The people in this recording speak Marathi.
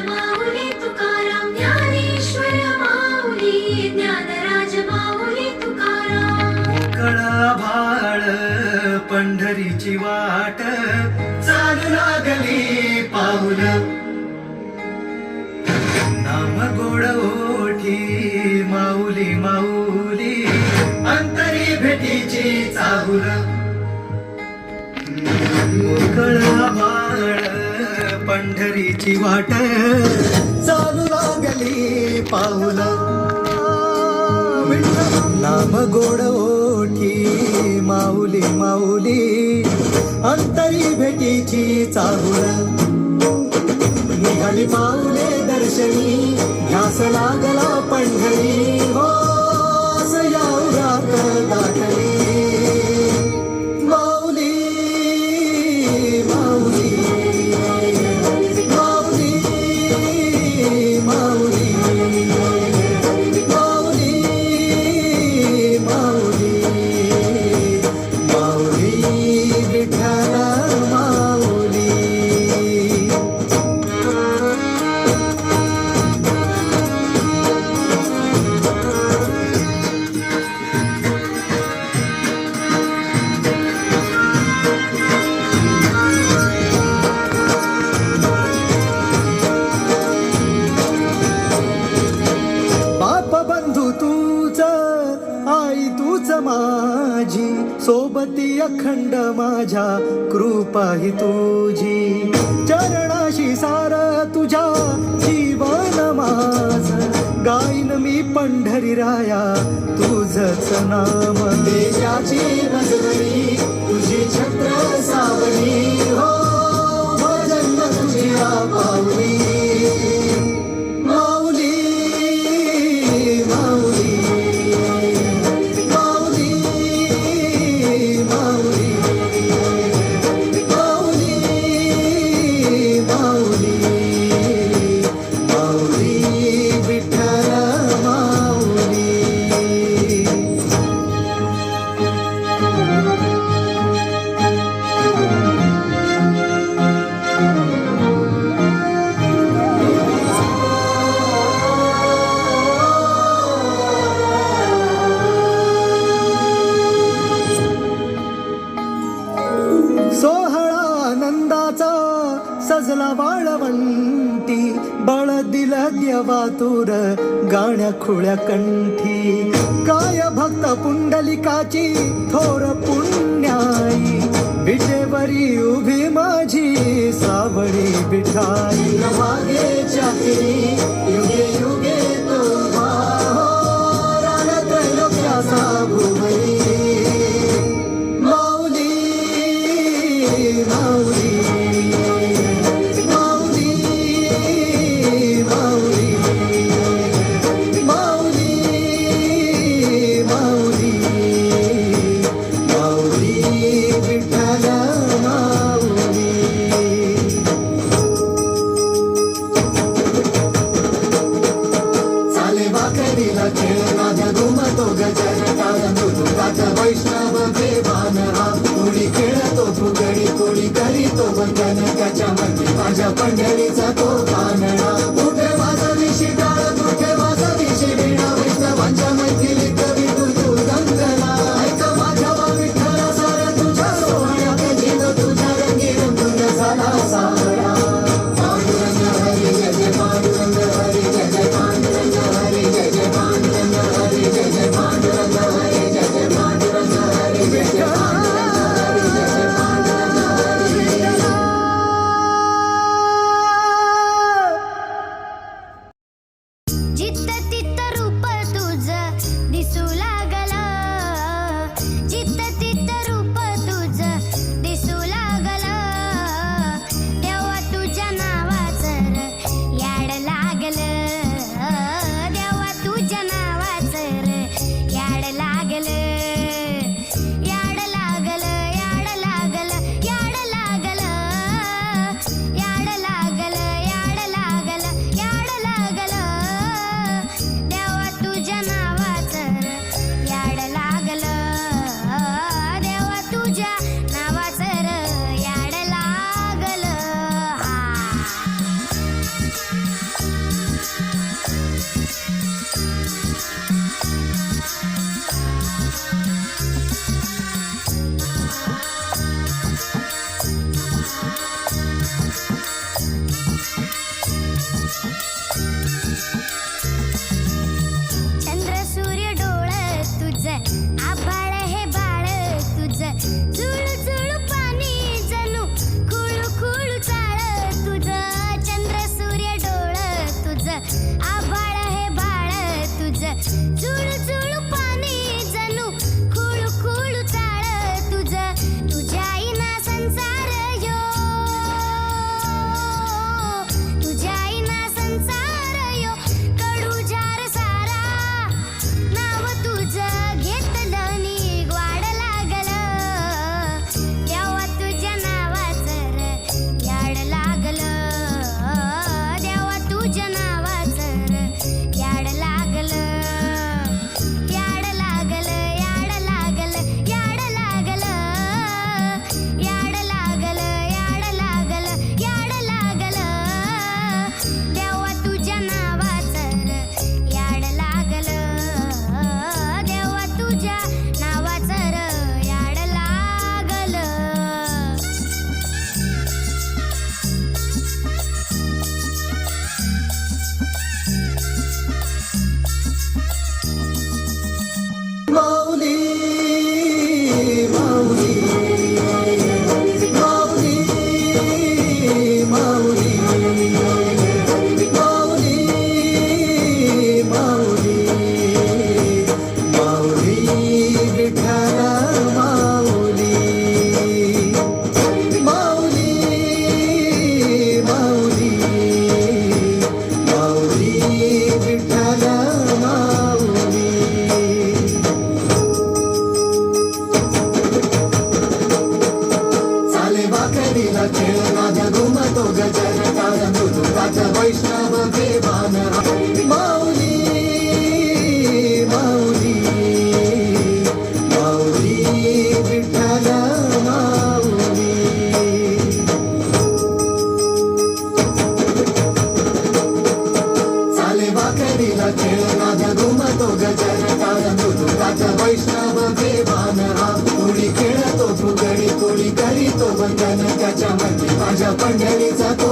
माऊली तुकाराम, ज्ञानेश्वर माऊली ज्ञानराज माऊली तुकाराम. मोकळा भाळ पंढरीची वाट चालू लागली पाऊल, नाम गोड ओठी माऊली माऊली अंतरी भेटीची चाहुल. मोकळा भाळ पंढरीची वाट चालू लागली पाऊल, नाम गोड ओठी माऊली माऊली अंतरी भेटीची चाहुल. निघाली पाऊले दर्शनी ध्यास लागला पंढरी, हो सयावरात दाटली माऊली माऊली माऊली माऊली माऊली माऊली माऊली विठ्ठल माऊली. बाप बंधू तूच आई तूच माझी, सोबती अखंड माझ्या कृपा ही तुझी. चरणाशी सार तुझ्या जीवन माझ, गाईन मी पंढरी राया तुझच नाम. देशाची मजबरी तुझी छत्र सावली, हो भजन तुझी पावली माऊली माऊली माऊली माऊली माऊली माऊली माऊली विठ्ठल माऊली. सोहळा आनंदाचा सजला वाळवंटी, बळ दिलं देवातूर गाण्या खुळ्या कंठी. काय भक्त पुंडलिकाची थोर पुण्याई, विटेवरी उभी माझी सावळी विठाई. मागेच्या तिरी युगे युगे तोभा, हो रणत्रैलोक्याचा भुवई माऊली माऊली माऊली माऊली माऊली माऊली माऊली विठ्ठल माऊली. चाले भाकरीला खेळ माझा घुमतो गजर, तारंदुराचा वैष्णव देवान हा. कोणी खेळतो फुगडी कोणी करीतो बंधन, त्याच्या मध्ये माझ्या पंढरीचा तो कानडा. कुठे वाजवी शिटाळ कुठे वाजवी शिबिणा, वैष्णवांच्या मैथिली कवी तू गंगना. ऐक माझ्या विठ्ठला सार तुझ्या सोहळ्यात जीव तुझ्या रंगी रंगून झाला सावळा. पांडुरंग हरी जय जय पांडुरंग हरी जय जय पांडुरंग हरी जय जय पांडुरंग हरी जय जय पांडुरंग हरी जय जय पांडुरंग हरी जय जय वाकडीला खेळ नाद घुमतो गजर टाळ मृदुंगात वैष्णव देवान माऊली माऊली माऊली विठ्ठल माऊली चाले वाकडीला खेळ नाद घुमतो गजर टाळ मृदुंगात वैष्णव देवान हा कोळी खेळतो फुगडी कोळी करीतो वंदन त्याच्या मध्ये माझ्या पंढरीचा तो